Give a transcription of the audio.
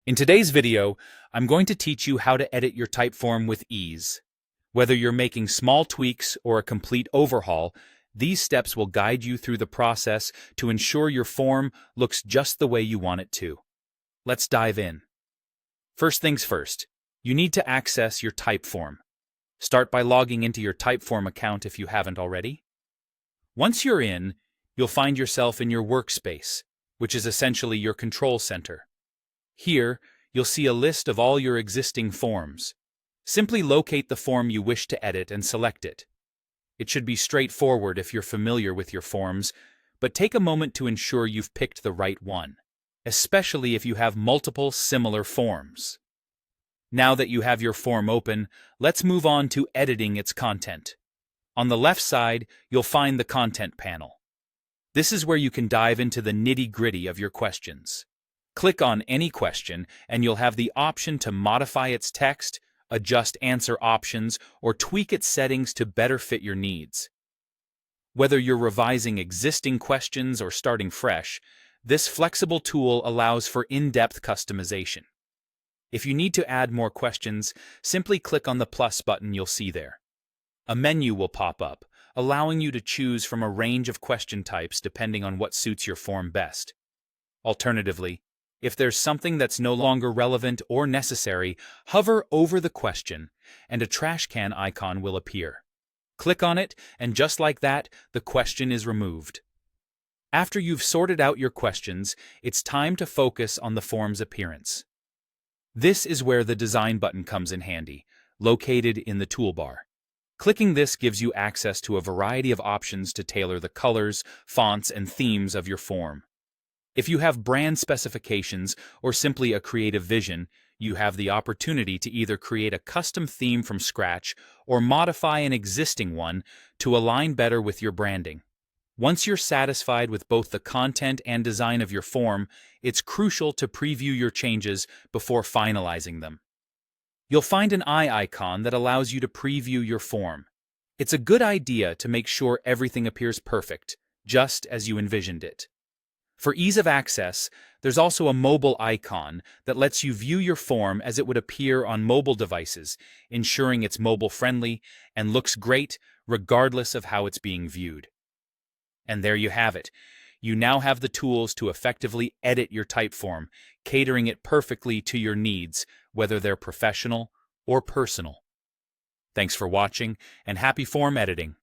In today's video, I'm going to teach you how to edit your Typeform with ease. Whether you're making small tweaks or a complete overhaul, these steps will guide you through the process to ensure your form looks just the way you want it to. Let's dive in. First things first, you need to access your Typeform. Start by logging into your Typeform account if you haven't already. Once you're in, you'll find yourself in your workspace, which is essentially your control center. Here, you'll see a list of all your existing forms. Simply locate the form you wish to edit and select it. It should be straightforward if you're familiar with your forms, but take a moment to ensure you've picked the right one, especially if you have multiple similar forms. Now that you have your form open, let's move on to editing its content. On the left side, you'll find the Content panel. This is where you can dive into the nitty-gritty of your questions. Click on any question, and you'll have the option to modify its text, adjust answer options, or tweak its settings to better fit your needs. Whether you're revising existing questions or starting fresh, this flexible tool allows for in-depth customization. If you need to add more questions, simply click on the plus button you'll see there. A menu will pop up, allowing you to choose from a range of question types depending on what suits your form best. Alternatively, if there's something that's no longer relevant or necessary, hover over the question, and a trash can icon will appear. Click on it, and just like that, the question is removed. After you've sorted out your questions, it's time to focus on the form's appearance. This is where the Design button comes in handy, located in the toolbar. Clicking this gives you access to a variety of options to tailor the colors, fonts, and themes of your form. If you have brand specifications or simply a creative vision, you have the opportunity to either create a custom theme from scratch or modify an existing one to align better with your branding. Once you're satisfied with both the content and design of your form, it's crucial to preview your changes before finalizing them. You'll find an eye icon that allows you to preview your form. It's a good idea to make sure everything appears perfect, just as you envisioned it. For ease of access, there's also a mobile icon that lets you view your form as it would appear on mobile devices, ensuring it's mobile-friendly and looks great regardless of how it's being viewed. And there you have it. You now have the tools to effectively edit your Typeform, catering it perfectly to your needs, whether they're professional or personal. Thanks for watching, and happy form editing!